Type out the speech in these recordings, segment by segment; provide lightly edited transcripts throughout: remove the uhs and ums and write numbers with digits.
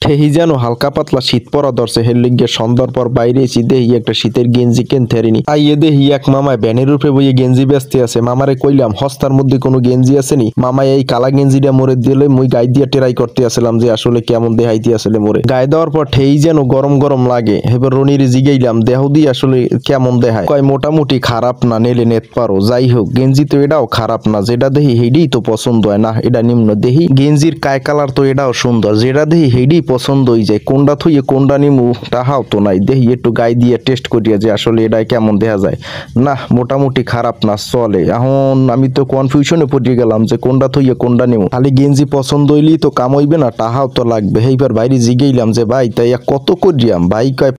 ঠেহি যেন হালকা পাতলা শীত পরা ধরছে হের লিগে সন্ধ্যার পর বাইরে এসি দেহি একটা শীতের গেঞ্জি কিনতে হারিনি আইয়ে দেহি এক মামায় ব্যানের উপরে বইয়ে গেঞ্জি বেচতে আছে। মামারে কইলাম হস্তার মধ্যে কোনো গেঞ্জি আছে নি? মামায় এই কালা গেঞ্জিটা মোরে দিলে মুই গায়ে দিয়ে ট্রাই করতে আসলাম যে আসলে কেমন দেহাইতে আসলে মোরে গায়ে দেওয়ার পর ঠেই যেন গরম গরম লাগে। এবার রনির জিগাইলাম দেহ দিয়ে আসলে কেমন দেখায়? কয় মোটামুটি খারাপ না, নেলে নেত পারো। যাই হোক গেঞ্জি তো এটাও খারাপ না, যেটা দেহি হেডি তো পছন্দ হয় না, এটা নিম্ন দেহি গেঞ্জির কায় কালার তো এটাও সুন্দর, যেটা দেহি হেডি পছন্দ হয়ে যায়। কোনটা থুইয়ে কোনটা নিমু তাহাও তো নাই। দেহি একটু গায়ে দিয়ে টেস্ট করিয়া যে আসলে এটা কেমন দেখা যায়। না মোটামুটি খারাপ না, চলে। এখন আমি তো কনফিউশনে পড়ে গেলাম যে কোনটা থুইয়ে কোনটা নিমু। খালি গেঞ্জি পছন্দ হইলেই তো কাম হইবে না, টাহাও তো লাগবে। এইবার বাইরে জিগাইলাম যে ভাই তাই কত করিয়াম? ভাই কয়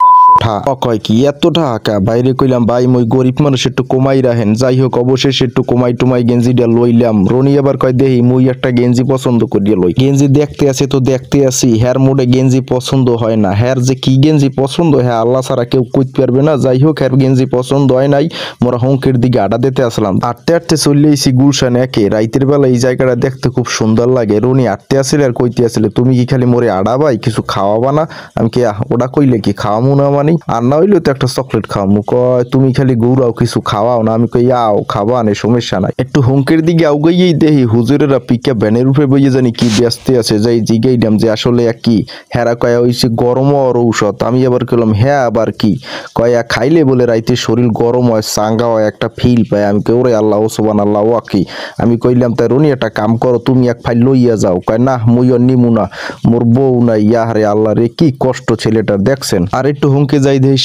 কয় কি এত টাকা? বাইরে কইলাম ভাই মই গরিব মানুষ, একটু কমাই রাখেন। যাই হোক অবশেষে একটু কমাই টুমাই গেঞ্জিটা লইলাম। রনি আবার কয় দেহি মুই একটা গেঞ্জি পছন্দ করিয়া লই। গেঞ্জি দেখতে আছে তো দেখতে আসি, হ্যার মোড়ে গেঞ্জি পছন্দ হয় না। হ্যার যে কি গেঞ্জি পছন্দ হ্যাঁ আল্লাহ ছাড়া কেউ কইতে পারবে না। যাই হোক হ্যার গেঞ্জি পছন্দ হয় নাই। মোরা হুঙ্কের দিকে আডা দিতে আসলাম। আটতে আটতে চলে আইছি গুলশান একে। রাইতের বেলা এই জায়গাটা দেখতে খুব সুন্দর লাগে। রনি আটতে আসলে আর কইতে আসলে তুমি কি খালি মোরে আডা ভাই কিছু খাওয়াবা না? আমি কি ওটা কইলে কি খাওয়ামু না মানে? আর না হইলেও তো একটা চকলেট খাওয়ামু। কয় তুমি খালি গৌরাও কিছু খাওয়াও না? আমি কই আও খাওয়া নে, সমস্যা নাই। একটু হুঙ্কের দিকে আউগাইয়েই দেখি হুজুরেরা পিকা ব্যানের উপরে বইয়ে জানি কি ব্যস্ত আছে। যাই জিগাইলাম যে আসলে কি? হেরা কয়া হইছে গরম আর ঔষধ। আমি আবার কইলাম হ্যাঁ আবার কি? কয়া খাইলে বলে রাইতে শরীর গরম হয়, চাঙ্গা হয়, একটা ফিল পায়। আমি কই ওরে আল্লাহ সুবহানাল্লাহ ওয়া কি? আমি কইলাম তাই রনি একটা কাম করো, তুমি এক ফাইল লইয়া যাও। কয় না মুই আর নিমু না, মোর বউ নাই। ইয়ারে আল্লাহ রে কি কষ্ট ছেলেটার দেখছেন। আর একটু হুঙ্কে যাই দেখি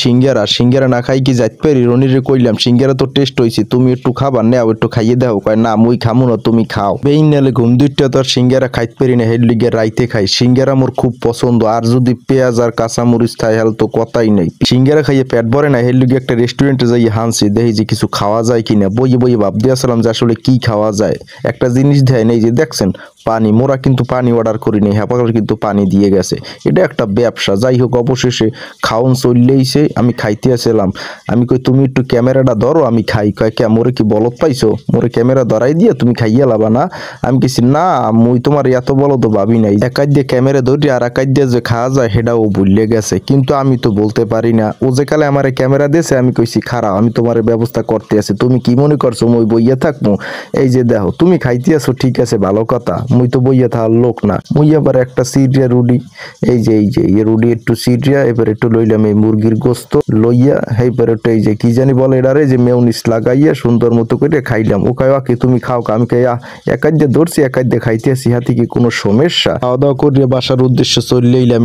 সিঙ্গারা না খাই কি যাইতে পারি? রনিরে কইলাম সিঙ্গারা তো টেস্ট হইছে, তুমি একটু খাবার নেও, একটু খাইয়ে দাও। কয় না মুই খামু না, তুমি খাও। বেইন নালে ঘুম দুইটা তো আর সিঙ্গারা খাইতে পারি না, হেড লিগে রাইতে খাই। সিঙ্গারা মোর খুব পছন্দ, আর যদি পেঁয়াজ আর কাঁচা মরিচ থাই হেল তো কথাই নেই। সিঙ্গারা খাইয়ে পেট ভরে না, হেড লিগে একটা রেস্টুরেন্টে যাই হানছি, দেখি যে কিছু খাওয়া যায় কিনা। বইয়ে বইয়ে ভাব দিয়ে আসলাম যে আসলে কি খাওয়া যায়। একটা জিনিস দেয় নেই যে দেখছেন পানি, মোরা কিন্তু পানি অর্ডার করিনি, হ্যাপাকার কিন্তু পানি দিয়ে গেছে। এটা একটা ব্যবসা। যাই হোক অবশেষে খাওন চললেইছে, আমি খাইতে আসলাম। আমি কই তুমি একটু ক্যামেরাটা ধরো আমি খাই। কয় কে মোরে কি বলত পাইছো? মোরে ক্যামেরা ধরাই দিয়ে তুমি খাইয়ে লাবা না? আমি কিছু না মুই তোমার এত বলো তো ভাবি নাই। একাই দিয়ে ক্যামেরা ধরি আর একাই দিয়ে যে খাওয়া যায় সেটাও ভুলে গেছে, কিন্তু আমি তো বলতে পারি না। ও যে কালে আমার ক্যামেরা দিয়েছে আমি কইছি খারাপ আমি তোমার ব্যবস্থা করতে আছি, তুমি কি মনে করছো মই বইয়া থাকবো? এই যে দেখো তুমি খাইতে আসো ঠিক আছে ভালো কথা, মুই তো বইয়া থাকার লোক না। মুই আবার একটা সিরিয়া রুডি, এই যে রুডি একটু সিরিয়া। এবার একটু লইলাম এই মুরগির গোস্ত লইয়া, এইবার একটু এই যে কি জানি বলে এটারে যে মেউনিস লাগাইয়া সুন্দর মতো করে খাইলাম। ও কয় কি তুমি খাও? আমি কই একাই দিয়ে ধরছি একাই দিয়ে খাইতে আসি, হাতে কি কোনো সমস্যা? খাওয়া দাওয়া করিয়া বাসার উদ্দেশ্যে চলে এলাম।